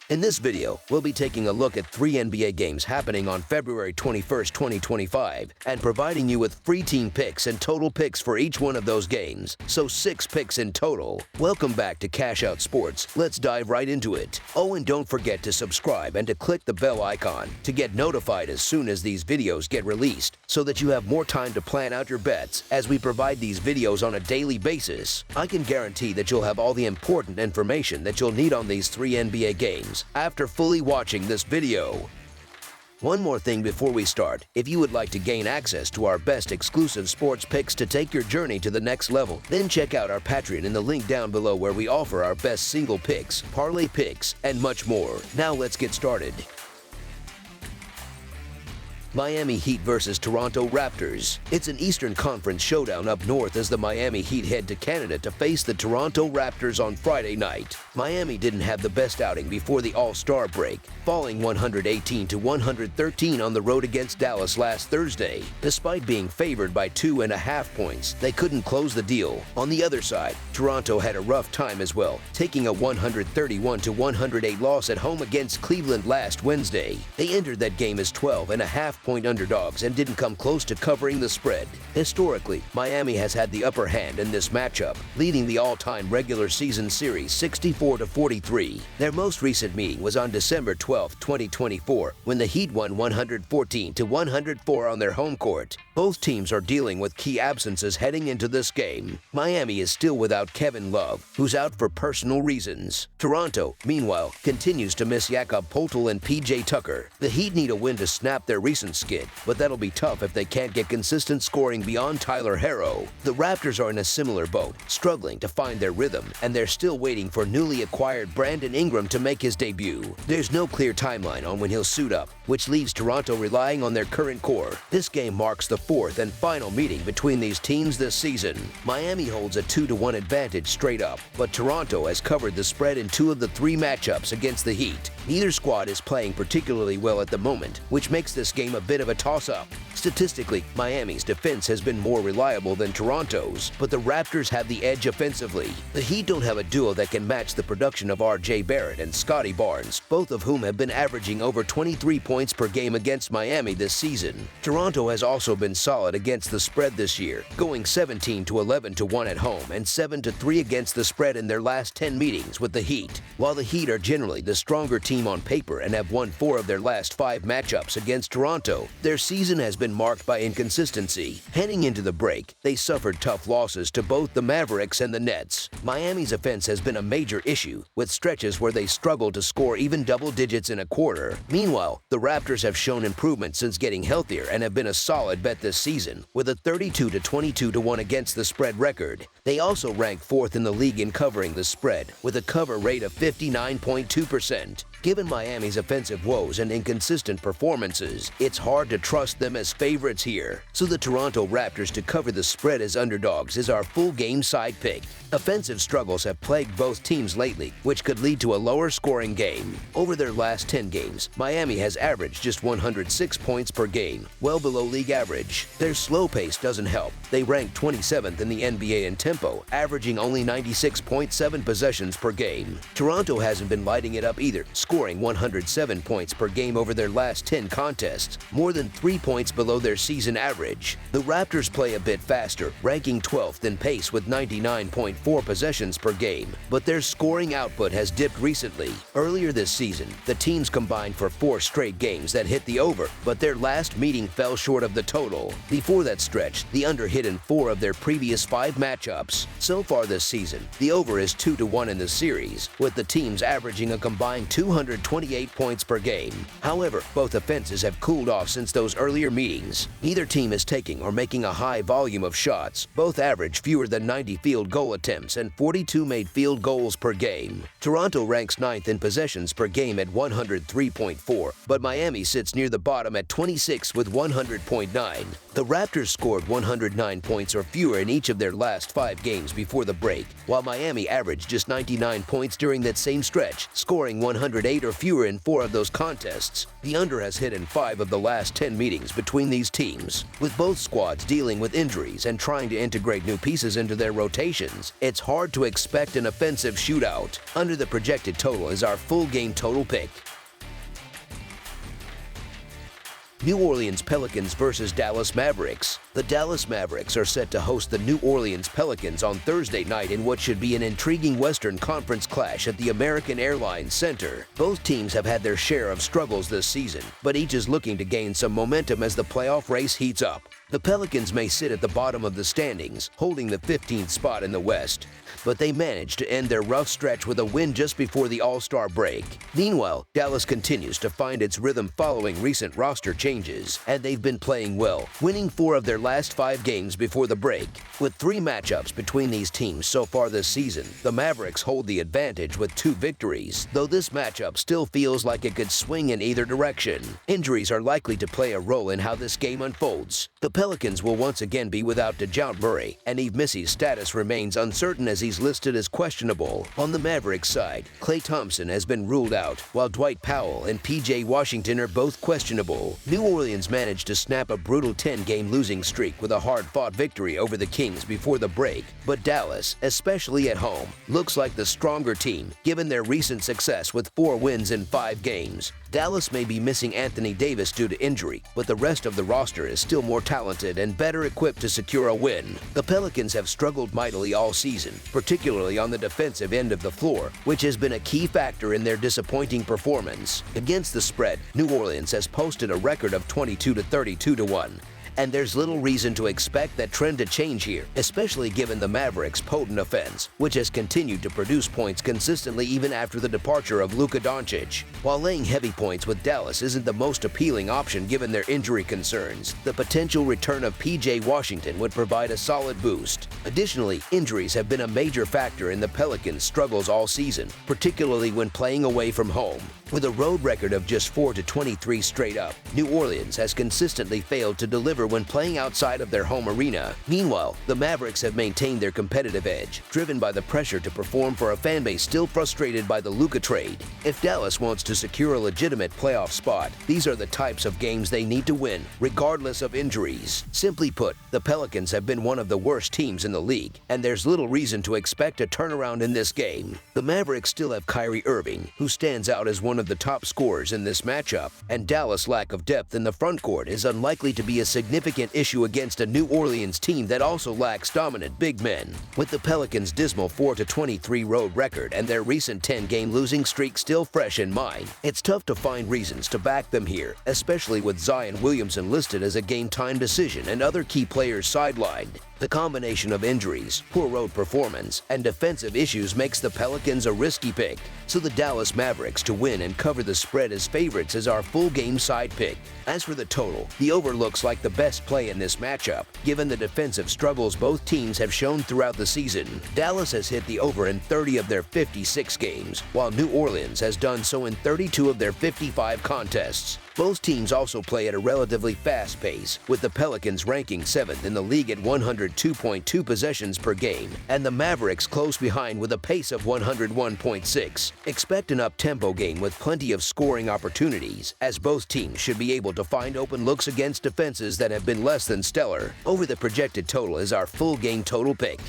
In this video, we'll be taking a look at 3 NBA games happening on February 21st, 2025, and providing you with free team picks and total picks for each one of those games, so 6 picks in total. Welcome back to Cash Out Sports. Let's dive right into it. Oh, and don't forget to subscribe and to click the bell icon to get notified as soon as these videos get released, so that you have more time to plan out your bets as we provide these videos on a daily basis. I can guarantee that you'll have all the important information that you'll need on these 3 NBA games after fully watching this video. One more thing before we start. If you would like to gain access to our best exclusive sports picks to take your journey to the next level, then check out our Patreon in the link down below, where we offer our best single picks, parlay picks, and much more. Now let's get started. Miami Heat versus Toronto Raptors. It's an Eastern Conference showdown up north as the Miami Heat head to Canada to face the Toronto Raptors on Friday night. Miami didn't have the best outing before the All-Star break, falling 118-113 on the road against Dallas last Thursday. Despite being favored by 2.5 points, they couldn't close the deal. On the other side, Toronto had a rough time as well, taking a 131-108 loss at home against Cleveland last Wednesday. They entered that game as 12.5-point underdogs and didn't come close to covering the spread. Historically, Miami has had the upper hand in this matchup, leading the all-time regular season series 64-43. Their most recent meeting was on December 12, 2024, when the Heat won 114-104 on their home court. Both teams are dealing with key absences heading into this game. Miami is still without Kevin Love, who's out for personal reasons. Toronto, meanwhile, continues to miss Jakob Poeltl and PJ Tucker. The Heat need a win to snap their recent skid, but that'll be tough if they can't get consistent scoring beyond Tyler Herro. The Raptors are in a similar boat, struggling to find their rhythm, and they're still waiting for newly acquired Brandon Ingram to make his debut. There's no clear timeline on when he'll suit up, which leaves Toronto relying on their current core. This game marks the 4th and final meeting between these teams this season. Miami holds a 2-1 advantage straight up, but Toronto has covered the spread in 2 of the 3 matchups against the Heat. Neither squad is playing particularly well at the moment, which makes this game a bit of a toss-up. Statistically, Miami's defense has been more reliable than Toronto's, but the Raptors have the edge offensively. The Heat don't have a duo that can match the production of R.J. Barrett and Scotty Barnes, both of whom have been averaging over 23 points per game against Miami this season. Toronto has also been solid against the spread this year, going 17-11-1 at home and 7-3 against the spread in their last 10 meetings with the Heat. While the Heat are generally the stronger team on paper and have won 4 of their last 5 matchups against Toronto, their season has been marked by inconsistency. Heading into the break, they suffered tough losses to both the Mavericks and the Nets. Miami's offense has been a major issue, with stretches where they struggled to score even double digits in a quarter. Meanwhile, the Raptors have shown improvement since getting healthier and have been a solid bet this season, with a 32-22-1 against the spread record. They also rank 4th in the league in covering the spread, with a cover rate of 59.2%. Given Miami's offensive woes and inconsistent performances, it's hard to trust them as favorites here. So the Toronto Raptors to cover the spread as underdogs is our full game side pick. Offensive struggles have plagued both teams lately, which could lead to a lower scoring game. Over their last 10 games, Miami has averaged just 106 points per game, well below league average. Their slow pace doesn't help. They rank 27th in the NBA in tempo, averaging only 96.7 possessions per game. Toronto hasn't been lighting it up either, scoring 107 points per game over their last 10 contests, more than 3 points below their season average. The Raptors play a bit faster, ranking 12th in pace with 99.4 possessions per game, but their scoring output has dipped recently. Earlier this season, the teams combined for 4 straight games that hit the over, but their last meeting fell short of the total. Before that stretch, the under hit in 4 of their previous 5 matchups. So far this season, the over is 2-1 in the series, with the teams averaging a combined 228 points per game. However, both offenses have cooled off since those earlier meetings. Neither team is taking or making a high volume of shots. Both average fewer than 90 field goal attempts and 42 made field goals per game. Toronto ranks 9th in possessions per game at 103.4, but Miami sits near the bottom at 26 with 100.9. The Raptors scored 109 points or fewer in each of their last 5 games before the break, while Miami averaged just 99 points during that same stretch, scoring 108 8 or fewer in 4 of those contests. The under has hit in 5 of the last 10 meetings between these teams. With both squads dealing with injuries and trying to integrate new pieces into their rotations, it's hard to expect an offensive shootout. Under the projected total is our full game total pick. New Orleans Pelicans versus Dallas Mavericks. The Dallas Mavericks are set to host the New Orleans Pelicans on Thursday night in what should be an intriguing Western Conference clash at the American Airlines Center. Both teams have had their share of struggles this season, but each is looking to gain some momentum as the playoff race heats up. The Pelicans may sit at the bottom of the standings, holding the 15th spot in the West, but they managed to end their rough stretch with a win just before the All-Star break. Meanwhile, Dallas continues to find its rhythm following recent roster changes, and they've been playing well, winning 4 of their last 5 games before the break. With 3 matchups between these teams so far this season, the Mavericks hold the advantage with 2 victories, though this matchup still feels like it could swing in either direction. Injuries are likely to play a role in how this game unfolds. The Pelicans will once again be without DeJounte Murray, and Yves Missy's status remains uncertain as he's listed as questionable. On the Mavericks side, Klay Thompson has been ruled out, while Dwight Powell and PJ Washington are both questionable. New Orleans managed to snap a brutal 10-game losing streak with a hard-fought victory over the Kings before the break, but Dallas, especially at home, looks like the stronger team, given their recent success with 4 wins in 5 games. Dallas may be missing Anthony Davis due to injury, but the rest of the roster is still more talented and better equipped to secure a win. The Pelicans have struggled mightily all season, particularly on the defensive end of the floor, which has been a key factor in their disappointing performance. Against the spread, New Orleans has posted a record of 22 to 32 to 1. And there's little reason to expect that trend to change here, especially given the Mavericks' potent offense, which has continued to produce points consistently even after the departure of Luka Doncic. While laying heavy points with Dallas isn't the most appealing option given their injury concerns, the potential return of PJ Washington would provide a solid boost. Additionally, injuries have been a major factor in the Pelicans' struggles all season, particularly when playing away from home. With a road record of just 4-23 straight up, New Orleans has consistently failed to deliver when playing outside of their home arena. Meanwhile, the Mavericks have maintained their competitive edge, driven by the pressure to perform for a fanbase still frustrated by the Luka trade. If Dallas wants to secure a legitimate playoff spot, these are the types of games they need to win, regardless of injuries. Simply put, the Pelicans have been one of the worst teams in the league, and there's little reason to expect a turnaround in this game. The Mavericks still have Kyrie Irving, who stands out as one of the top scorers in this matchup, and Dallas' lack of depth in the front court is unlikely to be a significant issue against a New Orleans team that also lacks dominant big men. With the Pelicans' dismal 4-23 road record and their recent 10-game losing streak still fresh in mind, it's tough to find reasons to back them here, especially with Zion Williamson listed as a game-time decision and other key players sidelined. The combination of injuries, poor road performance, and defensive issues makes the Pelicans a risky pick, so the Dallas Mavericks to win and cover the spread as favorites is our full game side pick. As for the total, the over looks like the best play in this matchup, given the defensive struggles both teams have shown throughout the season. Dallas has hit the over in 30 of their 56 games, while New Orleans has done so in 32 of their 55 contests. Both teams also play at a relatively fast pace, with the Pelicans ranking 7th in the league at 102.2 possessions per game, and the Mavericks close behind with a pace of 101.6. Expect an up-tempo game with plenty of scoring opportunities, as both teams should be able to find open looks against defenses that have been less than stellar. Over the projected total is our full game total pick.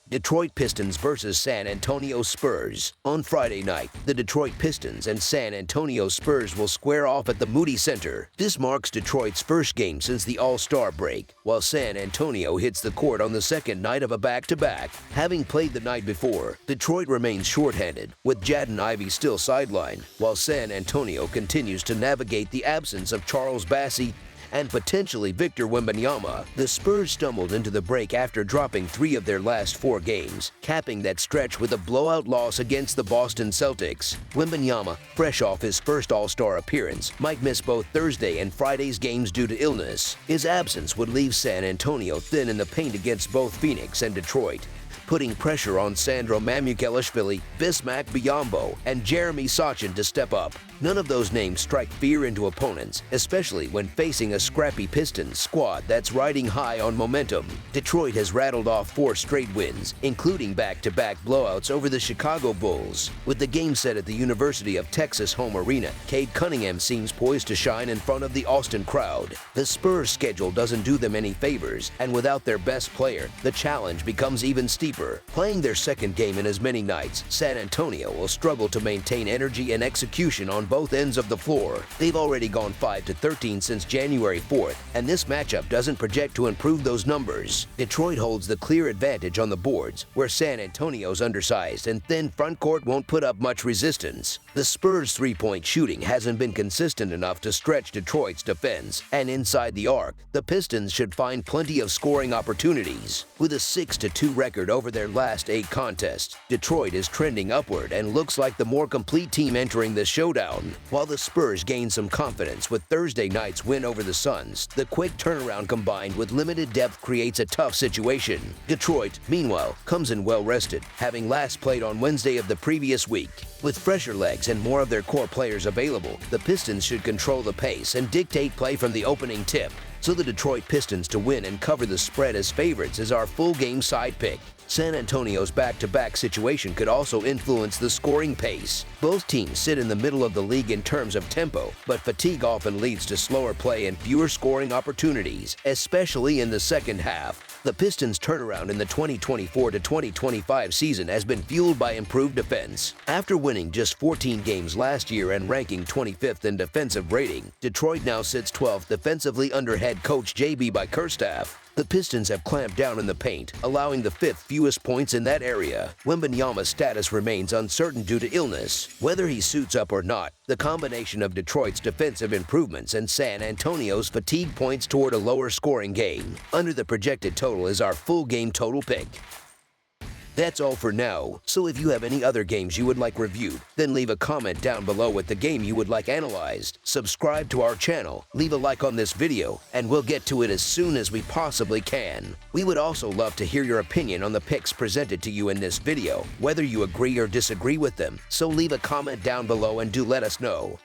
Detroit Pistons versus San Antonio Spurs. On Friday night, the Detroit Pistons and San Antonio Spurs will square off at the Moody Center. This marks Detroit's first game since the All-Star break, while San Antonio hits the court on the second night of a back-to-back. Having played the night before, Detroit remains shorthanded, with Jaden Ivey still sidelined, while San Antonio continues to navigate the absence of Charles Bassey and potentially Victor Wembanyama. The Spurs stumbled into the break after dropping 3 of their last 4 games, capping that stretch with a blowout loss against the Boston Celtics. Wembanyama, fresh off his first All-Star appearance, might miss both Thursday and Friday's games due to illness. His absence would leave San Antonio thin in the paint against both Phoenix and Detroit, putting pressure on Sandro Mamukelashvili, Bismack Biyombo, and Jeremy Sochan to step up. None of those names strike fear into opponents, especially when facing a scrappy Pistons squad that's riding high on momentum. Detroit has rattled off 4 straight wins, including back-to-back blowouts over the Chicago Bulls. With the game set at the University of Texas home arena, Cade Cunningham seems poised to shine in front of the Austin crowd. The Spurs' schedule doesn't do them any favors, and without their best player, the challenge becomes even steeper. Playing their second game in as many nights, San Antonio will struggle to maintain energy and execution on both ends of the floor. They've already gone 5-13 since January 4th, and this matchup doesn't project to improve those numbers. Detroit holds the clear advantage on the boards, where San Antonio's undersized and thin front court won't put up much resistance. The Spurs' three-point shooting hasn't been consistent enough to stretch Detroit's defense, and inside the arc, the Pistons should find plenty of scoring opportunities. With a 6-2 record over their last 8 contests, Detroit is trending upward and looks like the more complete team entering this showdown. While the Spurs gain some confidence with Thursday night's win over the Suns, the quick turnaround combined with limited depth creates a tough situation. Detroit, meanwhile, comes in well-rested, having last played on Wednesday of the previous week. With fresher legs and more of their core players available, the Pistons should control the pace and dictate play from the opening tip. So the Detroit Pistons to win and cover the spread as favorites is our full-game side pick. San Antonio's back-to-back situation could also influence the scoring pace. Both teams sit in the middle of the league in terms of tempo, but fatigue often leads to slower play and fewer scoring opportunities, especially in the second half. The Pistons' turnaround in the 2024-2025 season has been fueled by improved defense. After winning just 14 games last year and ranking 25th in defensive rating, Detroit now sits 12th defensively under head coach J.B. Bickerstaff. The Pistons have clamped down in the paint, allowing the 5th fewest points in that area. Wembanyama's status remains uncertain due to illness. Whether he suits up or not, the combination of Detroit's defensive improvements and San Antonio's fatigue points toward a lower scoring game. Under the projected total is our full game total pick. That's all for now, so if you have any other games you would like reviewed, then leave a comment down below with the game you would like analyzed. Subscribe to our channel, leave a like on this video, and we'll get to it as soon as we possibly can. We would also love to hear your opinion on the picks presented to you in this video, whether you agree or disagree with them, so leave a comment down below and do let us know.